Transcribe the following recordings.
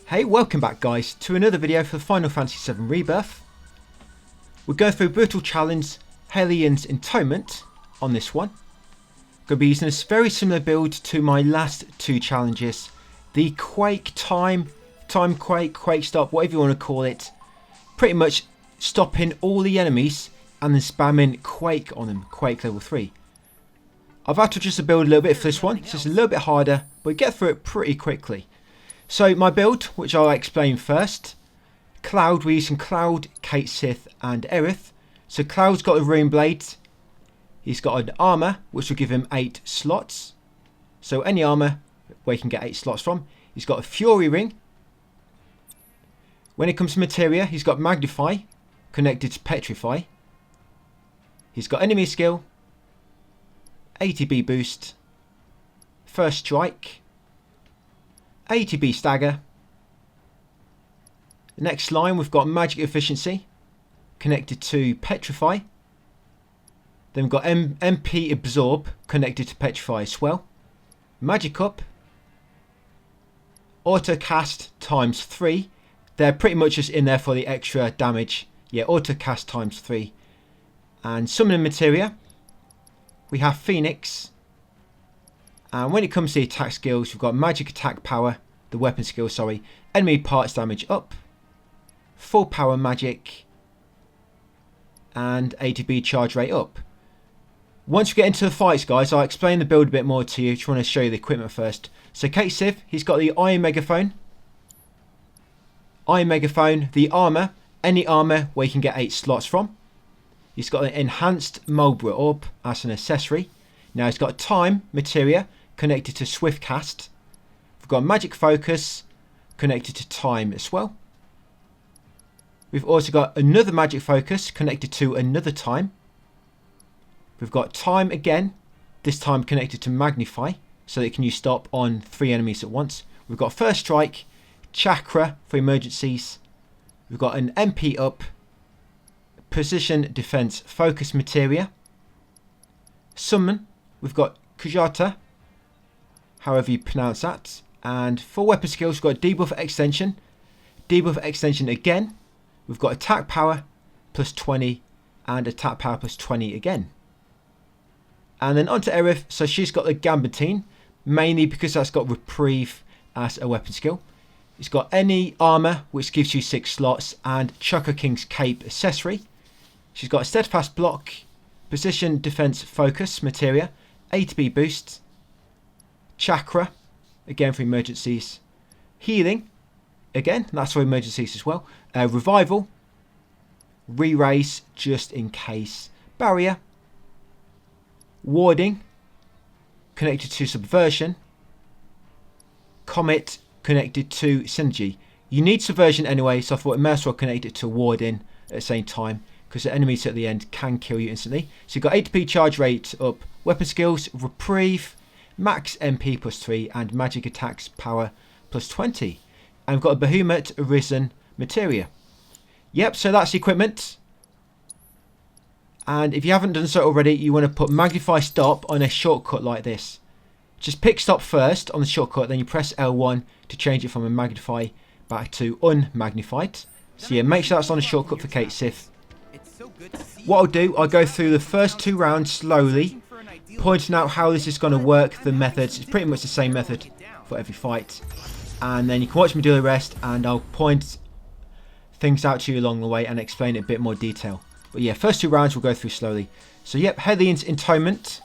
Hey, welcome back guys to another video for Final Fantasy VII Rebirth. We're going through Brutal Challenge Hellions Intonement on this one. Going to be using a very similar build to my last two challenges. The Quake Time Quake, Quake Stop, whatever you want to call it. Pretty much stopping all the enemies and then spamming Quake on them, Quake level 3. I've had to adjust the build a little bit for this one. It's just a little bit harder, but we get through it pretty quickly. So my build, which I'll explain first. Cloud, we're using Cloud, Cait Sith and Aerith. So Cloud's got a rune blade. He's got an armour, which will give him 8 slots. So any armour where you can get 8 slots from. He's got a Fury ring. When it comes to materia, he's got Magnify, connected to Petrify. He's got enemy skill, ATB boost, first strike, ATB stagger. The next line we've got magic efficiency connected to Petrify. Then we've got MP absorb connected to Petrify as well. Magic up, auto cast times 3. They're pretty much just in there for the extra damage. Yeah, auto cast times 3. And summoning materia, we have Phoenix. And when it comes to the attack skills, we've got magic attack power, the weapon skill, sorry, enemy parts damage up, full power magic, and ATB charge rate up. Once we get into the fights, guys, I'll explain the build a bit more to you. Just want to show you the equipment first. So Cait Sith, he's got the Iron Megaphone. Iron Megaphone, the armour, any armour where you can get 8 slots from. He's got an enhanced Mulberry Orb as an accessory. Now he's got time materia connected to Swift Cast. We've got magic focus connected to time as well. We've also got another magic focus connected to another time. We've got time again, this time connected to Magnify, so that it can use stop on 3 enemies at once. We've got first strike, chakra for emergencies. We've got an MP up, precision defense focus materia. Summon, we've got Kujata, however you pronounce that. And for weapon skills, we've got debuff extension. Debuff extension again. We've got attack power plus 20 and attack power plus 20 again. And then onto Aerith, so she's got the Gambitine, mainly because that's got reprieve as a weapon skill. It's got any armour, which gives you 6 slots, and Chakra King's Cape accessory. She's got a steadfast block, precision defense focus materia, ATB boost, chakra, again for emergencies, healing, again, that's for emergencies as well, revival, re-raise just in case, barrier, warding, connected to subversion, comet, connected to synergy. You need subversion anyway, so I thought it may as well connect it to warding at the same time, because the enemies at the end can kill you instantly. So you've got ATB charge rate up, weapon skills, reprieve, max MP plus 3, and magic attacks power plus 20. And we've got a Behemoth Arisen materia. Yep, so that's the equipment. And if you haven't done so already, you want to put Magnify Stop on a shortcut like this. Just pick Stop first on the shortcut, then you press L1 to change it from a Magnify back to unmagnified. So yeah, make sure that's on a shortcut for Cait Sith. What I'll do, I'll go through the first 2 rounds slowly, pointing out how this is going to work, the methods. It's pretty much the same method for every fight. And then you can watch me do the rest, and I'll point things out to you along the way and explain it in a bit more detail. But yeah, first 2 rounds we'll go through slowly. So yep, Hellions Intonement.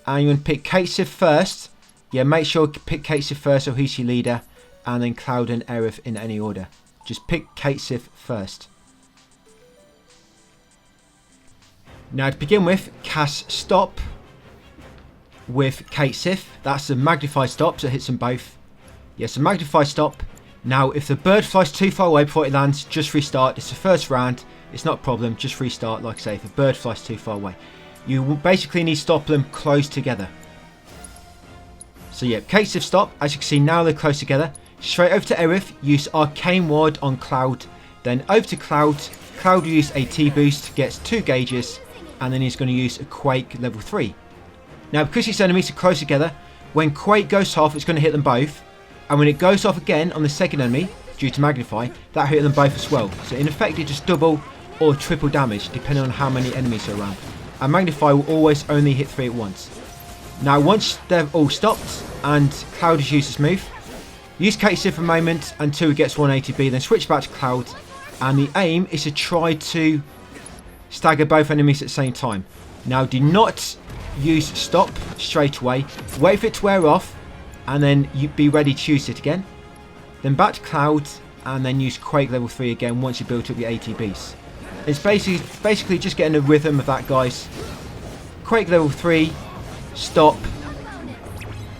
And you want to pick Cait Sith first. Yeah, make sure to pick Cait Sith first, so he's your leader. And then Cloud and Aerith in any order. Just pick Cait Sith first. Now to begin with, cast Stop with Cait Sith. That's the Magnify Stop, so it hits them both. Yes, a Magnify Stop. Now if the bird flies too far away before it lands, just restart. It's the first round, it's not a problem, just restart. Like I say, if the bird flies too far away, you basically need to stop them close together. So yeah, Cait Sith stop. As you can see now they're close together. Straight over to Aerith, use Arcane Ward on Cloud. Then over to Cloud. Cloud will use a T-Boost, gets 2 gauges. And then he's going to use a Quake level 3. Now because his enemies are close together, when Quake goes off it's going to hit them both. And when it goes off again on the second enemy, due to Magnify, that hit them both as well. So in effect, it just double or triple damage, depending on how many enemies are around. And Magnify will always only hit 3 at once. Now, once they've all stopped, and Cloud has used his move, use Kate Sith for a moment until he gets 180B, then switch back to Cloud. And the aim is to try to stagger both enemies at the same time. Now, do not use stop straight away. Wait for it to wear off, and then you be ready to use it again. Then back to Cloud, and then use Quake level 3 again once you built up your ATBs. It's basically just getting the rhythm of that, guys. Quake level 3, stop.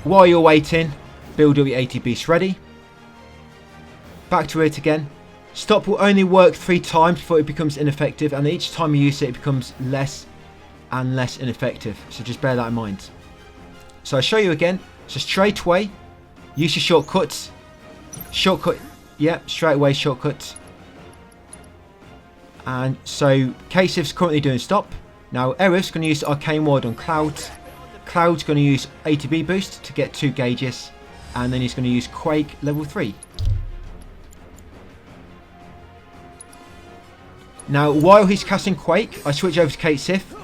While you're waiting, build up your ATBs ready. Back to it again. Stop will only work 3 times before it becomes ineffective, and each time you use it, it becomes less and less ineffective. So just bear that in mind. So I'll show you again. So straight away, use your shortcuts. Straight away shortcuts. And so K-Sif's currently doing stop. Now Aerith's going to use Arcane Ward on Cloud. Cloud's going to use ATB boost to get 2 gauges. And then he's going to use Quake level 3. Now while he's casting Quake, I switch over to Kate Sith,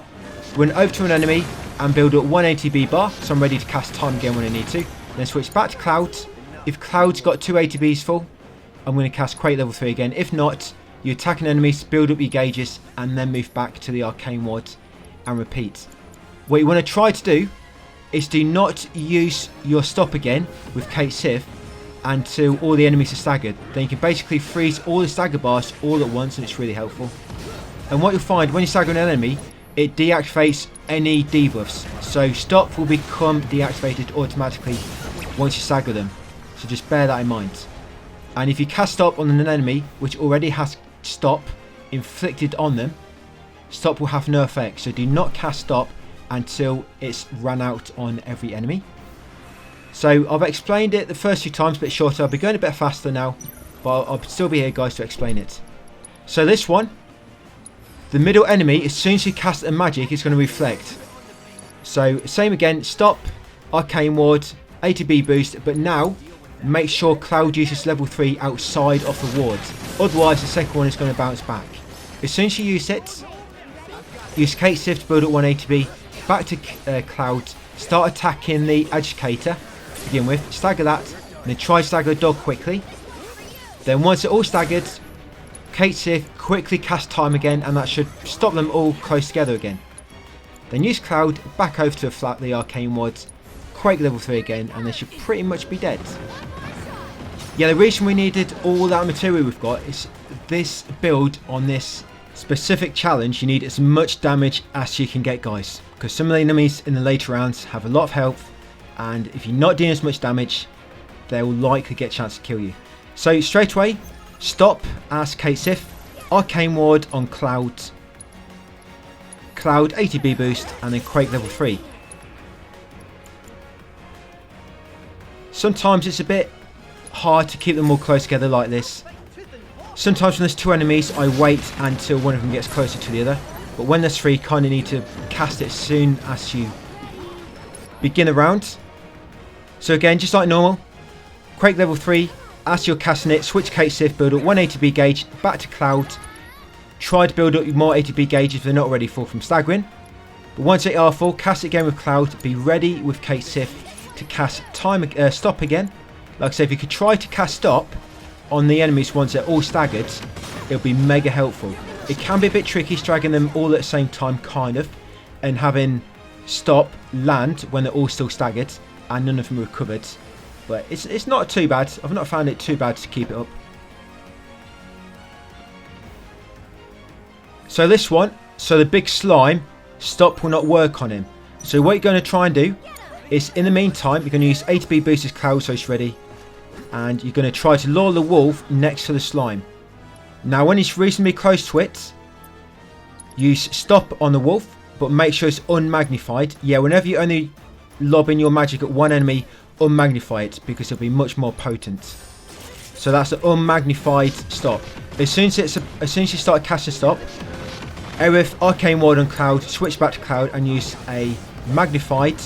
run over to an enemy and build up 1 ATB bar, so I'm ready to cast time again when I need to. Then switch back to Cloud. If Cloud's got 2 ATBs full, I'm going to cast Quake level 3 again. If not, you attack an enemy, build up your gauges, and then move back to the Arcane Ward and repeat. What you want to try to do is do not use your stop again with Kate Sith until all the enemies are staggered. Then you can basically freeze all the stagger bars all at once, and it's really helpful. And what you'll find when you stagger an enemy, it deactivates any debuffs. So stop will become deactivated automatically once you stagger them. So just bear that in mind. And if you cast stop on an enemy which already has stop inflicted on them, stop will have no effect. So do not cast stop until it's run out on every enemy. So I've explained it the first few times a bit shorter. I'll be going a bit faster now, but I'll still be here, guys, to explain it. So this one, the middle enemy, as soon as you cast a magic, it's going to reflect. So same again, stop, Arcane Ward, ATB boost, but now make sure Cloud uses level 3 outside of the ward. Otherwise the second one is going to bounce back. As soon as you use it, use Kate Sith to build up 1 ATB, back to Cloud, start attacking the Educator to begin with, stagger that, and then try to stagger the dog quickly. Then once it's all staggered, Kate Sith quickly cast time again, and that should stop them all close together again. Then use Cloud, back over to the Arcane Wards, Quake level 3 again, and they should pretty much be dead. Yeah, the reason we needed all that material we've got is this build on this specific challenge, you need as much damage as you can get, guys, because some of the enemies in the later rounds have a lot of health, and if you're not doing as much damage, they will likely get a chance to kill you. So straight away, stop as Kate Sith, Arcane Ward on Cloud, ATB boost, and then Quake level 3. Sometimes it's a bit hard to keep them all close together like this. Sometimes when there's 2 enemies, I wait until one of them gets closer to the other. But when there's 3, you kind of need to cast it as soon as you begin the round. So again, just like normal, Quake level 3, as you're casting it, switch Kate Sith, build up 1 ATB gauge, back to Cloud. Try to build up more ATB gauges if they're not already full from staggering. But once they are full, cast it again with Cloud. Be ready with Kate Sith to cast stop again. Like I said, if you could try to cast stop on the enemies once they're all staggered, it'll be mega helpful. It can be a bit tricky dragging them all at the same time, kind of, and having stop land when they're all still staggered and none of them are recovered. But it's not too bad. I've not found it too bad to keep it up. So this one, so the big slime, stop will not work on him. So what you're going to try and do is, in the meantime, you're going to use ATB boost as Cloud, so it's ready. And you're going to try to lure the wolf next to the slime. Now when he's reasonably close to it, use stop on the wolf, but make sure it's unmagnified. Yeah, whenever you only lob in your magic at one enemy, unmagnify it, because it'll be much more potent. So that's the unmagnified stop. As soon as you start casting stop, Aerith, Arcane Ward on Cloud, switch back to Cloud and use a magnified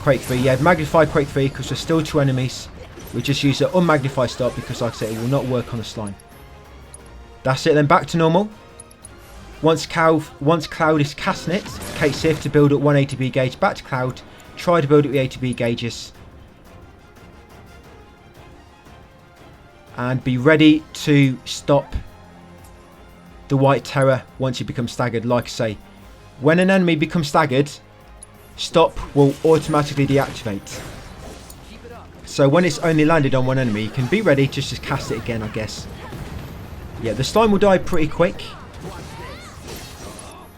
Quake 3. Yeah, magnified Quake 3 because there's still 2 enemies We just use an unmagnified stop because, like I said, it will not work on the slime. That's it, then back to normal. Once Cloud is casting it, Kate Sif to build up 1 ATB gauge, back to Cloud, try to build up the ATB gauges. And be ready to stop the White Terror once you become staggered. Like I say, when an enemy becomes staggered, stop will automatically deactivate. So when it's only landed on one enemy, you can be ready just to cast it again, I guess. Yeah, the slime will die pretty quick.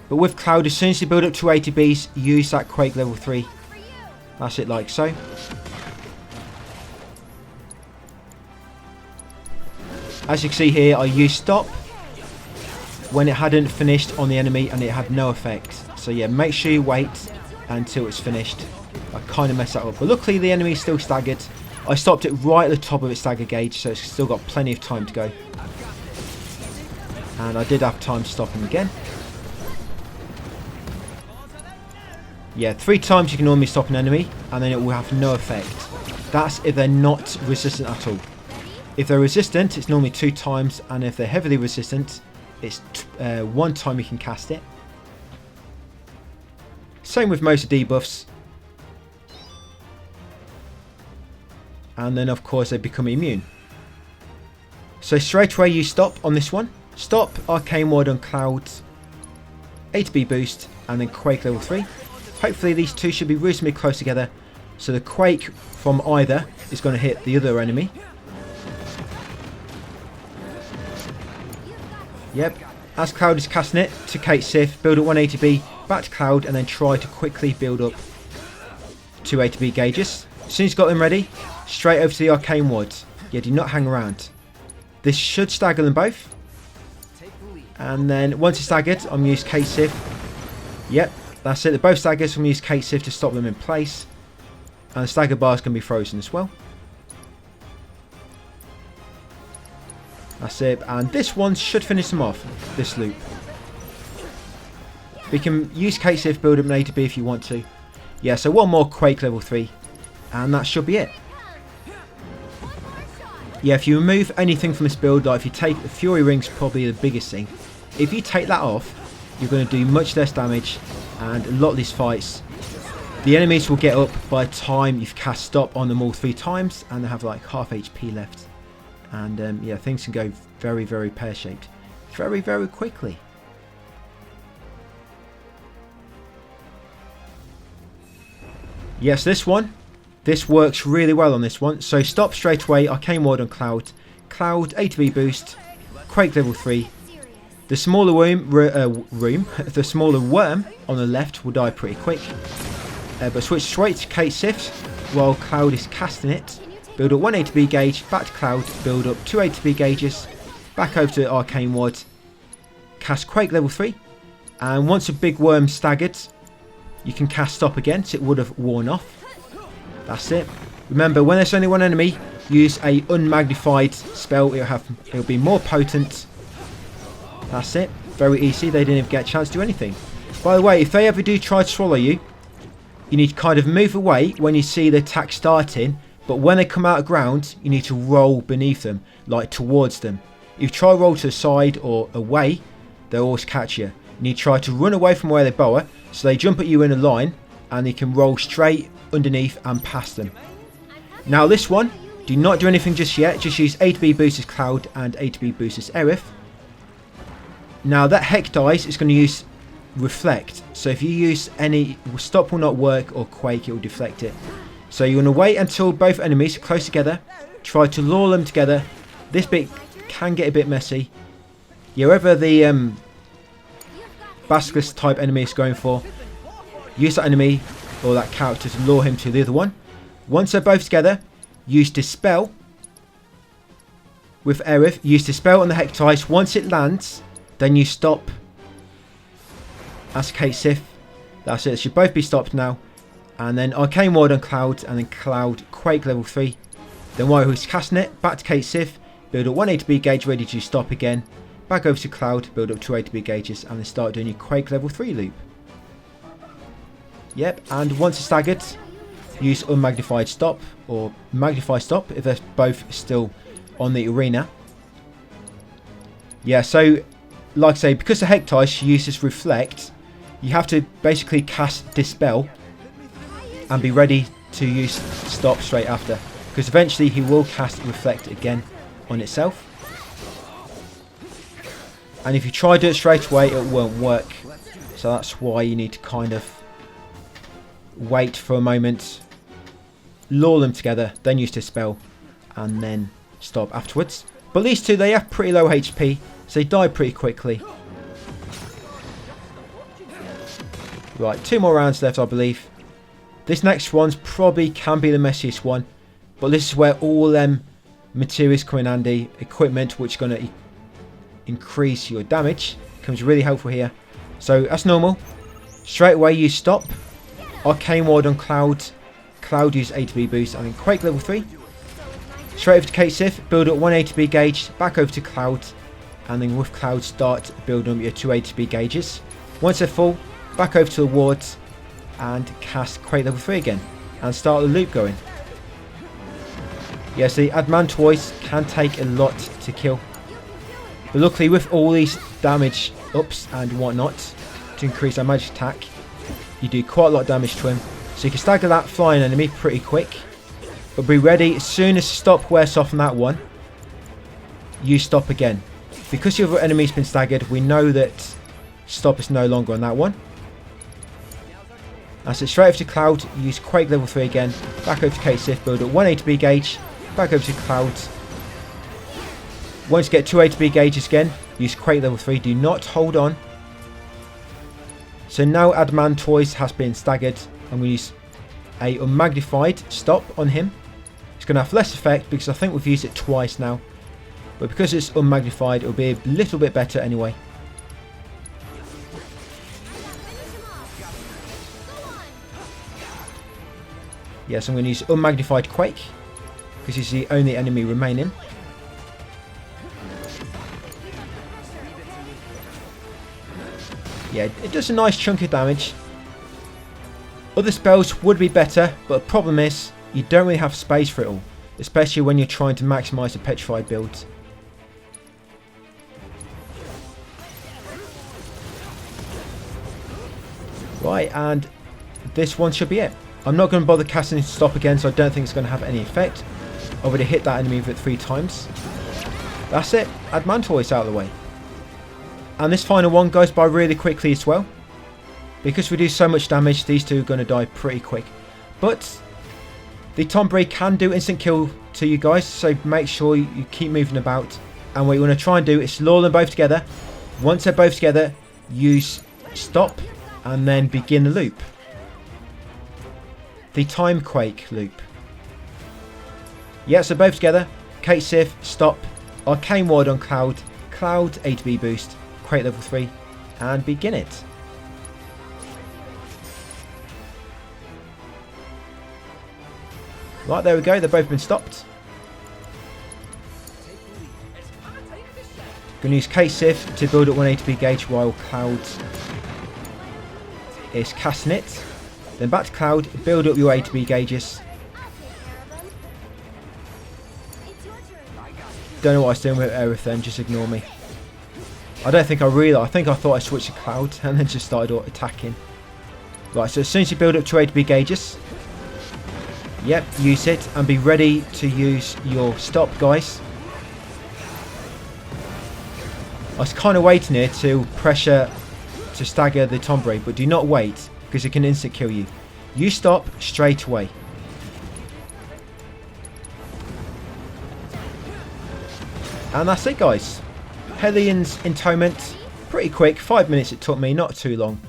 But with Cloud, as soon as you build up 2 ATBs, use that Quake level 3. That's it, like so. As you can see here, I used stop when it hadn't finished on the enemy and it had no effect. So yeah, make sure you wait until it's finished. I kind of messed that up, but luckily the enemy is still staggered. I stopped it right at the top of its stagger gauge, so it's still got plenty of time to go. And I did have time to stop him again. Yeah, 3 times you can normally stop an enemy, and then it will have no effect. That's if they're not resistant at all. If they're resistant, it's normally 2 times, and if they're heavily resistant, it's 1 time you can cast it. Same with most debuffs. And then of course they become immune. So straight away you stop on this one. Stop, Arcane Ward on Cloud, ATB boost, and then Quake level 3. Hopefully these two should be reasonably close together. So the Quake from either is going to hit the other enemy. Yep, as Cloud is casting it to Kate Sif, build up 1 ATB, back to Cloud, and then try to quickly build up 2 ATB gauges. As soon as you've got them ready, straight over to the Arcane Wards. Yeah, do not hang around. This should stagger them both. And then once it's staggered, I'm going to use Kate Sif. Yep, that's it. They're both staggered, so I'm going to use Kate Sif to stop them in place. And the stagger bars can be frozen as well. That's it. And this one should finish them off, this loop. We can use Kate Sif, build up an A to B if you want to. Yeah, so one more Quake level 3. And that should be it. Yeah, if you remove anything from this build, like if you take the Fury Ring's probably the biggest thing. If you take that off, you're going to do much less damage, and a lot of these fights, the enemies will get up by the time you've cast stop on them all 3 times, and they have like half HP left. And yeah, things can go very, very pear-shaped. Very, very quickly. Yes, this works really well on this one. So stop straight away, Arcane Ward on Cloud. Cloud, A to B boost, Quake level 3. The smaller the smaller worm on the left will die pretty quick. But switch straight to Kate Sif while Cloud is casting it. Build up 1 A to B gauge, back to Cloud, build up 2 A to B gauges, back over to Arcane Ward, cast Quake level 3. And once a big worm's staggered, you can cast stop again, so it would have worn off. That's it. Remember, when there's only one enemy, use a unmagnified spell. It'll be more potent. That's it. Very easy. They didn't even get a chance to do anything. By the way, if they ever do try to swallow you, you need to kind of move away when you see the attack starting. But when they come out of ground, you need to roll beneath them, like towards them. If you try to roll to the side or away, they'll always catch you. You need to try to run away from where they boa, so they jump at you in a line, and you can roll straight underneath and past them. Now this one, do not do anything just yet. Just use A to B boost as Cloud and A to B boost as Aerith. Now that Heck dies, it's going to use Reflect. So if you use any, stop will not work, or Quake, it will deflect it. So you're going to wait until both enemies are close together. Try to lure them together. This bit can get a bit messy. Yeah, whoever the Basilisk type enemy is going for, use that enemy or that character to lure him to the other one. Once they're both together, use Dispel with Aerith. Use Dispel on the Hectice. Once it lands, then you stop as Kate Sif. That's it. It should both be stopped now. And then Arcane Ward on Cloud, and then Cloud Quake level 3. Then while he's casting it, back to Kate Sif, build up 1 A to B gauge ready to stop again. Back over to Cloud, build up 2 A to B gauges, and then start doing your Quake level 3 loop. Yep, and once it's staggered, use unmagnified stop or magnify stop if they're both still on the arena. Yeah, so like I say, because the Hectice uses reflect, you have to basically cast dispel and be ready to use stop straight after, because eventually he will cast reflect again on itself. And if you try to do it straight away, it won't work. So that's why you need to kind of wait for a moment, lure them together, then use dispel, and then stop afterwards. But these two, they have pretty low HP, so they die pretty quickly. Right, 2 more rounds left, I believe. This next one's probably can be the messiest one, but this is where all them materials come in handy. Equipment, which is going to increase your damage, comes really helpful here. So that's normal. Straight away you stop. Arcane Ward on Cloud. Cloud use ATB boost, and then Quake level 3. Straight over to Kate Sith, build up 1 ATB gauge, back over to Cloud, and then with Cloud start building up your 2 ATB gauges. Once they're full, back over to the wards and cast Quake level 3 again and start the loop going. Yes, the Adamantoise can take a lot to kill, but luckily with all these damage ups and whatnot to increase our magic attack, you do quite a lot of damage to him, so you can stagger that flying enemy pretty quick. But be ready, as soon as stop wears off on that one, you stop again. Because your other enemy's been staggered, we know that stop is no longer on that one. That's it, straight over to Cloud, use Quake level 3 again, back over to Kate Sith, build up 1 ATB gauge, back over to Cloud. Once you get 2 ATB gauges again, use Quake level 3, do not hold on. So now Adamantoise has been staggered, I'm going to use a unmagnified stop on him. It's going to have less effect because I think we've used it twice now. But because it's unmagnified, it'll be a little bit better anyway. Yes, I'm going to use unmagnified Quake because he's the only enemy remaining. Yeah, it does a nice chunk of damage. Other spells would be better, but the problem is you don't really have space for it all, especially when you're trying to maximise the petrified builds. Right, and this one should be it. I'm not going to bother casting stop again, so I don't think it's going to have any effect. I've already hit that enemy with it 3 times. That's it, Adamantoise out of the way. And this final one goes by really quickly as well. Because we do so much damage, these two are going to die pretty quick. But the Tomberry can do instant kill to you guys, so make sure you keep moving about. And what you want to try and do is lure them both together. Once they're both together, use stop and then begin the loop. The Time Quake loop. Yeah, so both together. Kate Sith, stop. Arcane Ward on Cloud. Cloud ATB boost. Quake level 3. And begin it. Right, there we go. They've both been stopped. Going to use Kate Sith to build up 1 ATB gauge while Cloud is casting it. Then back to Cloud, build up your ATB gauges. Don't know what I was doing with everything, just ignore me. I don't think I realised, I think I thought I switched to Cloud and then just started attacking. Right, so as soon as you build up 2 ATB gauges, yep, use it and be ready to use your stop, guys. I was kind of waiting here to pressure to stagger the Tomberry, but do not wait because it can instant kill you. You stop straight away. And that's it, guys. Hellions Intonement, pretty quick, 5 minutes it took me, not too long.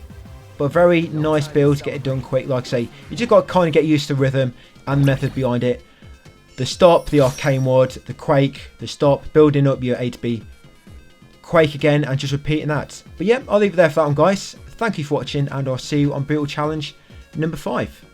But very nice build to get it done quick. Like I say, you just got to kind of get used to the rhythm and the method behind it. The stop, the Arcane Ward, the Quake, the stop, building up your ATB, Quake again, and just repeating that. But yeah, I'll leave it there for that one, guys. Thank you for watching, and I'll see you on Brutal Challenge number 5.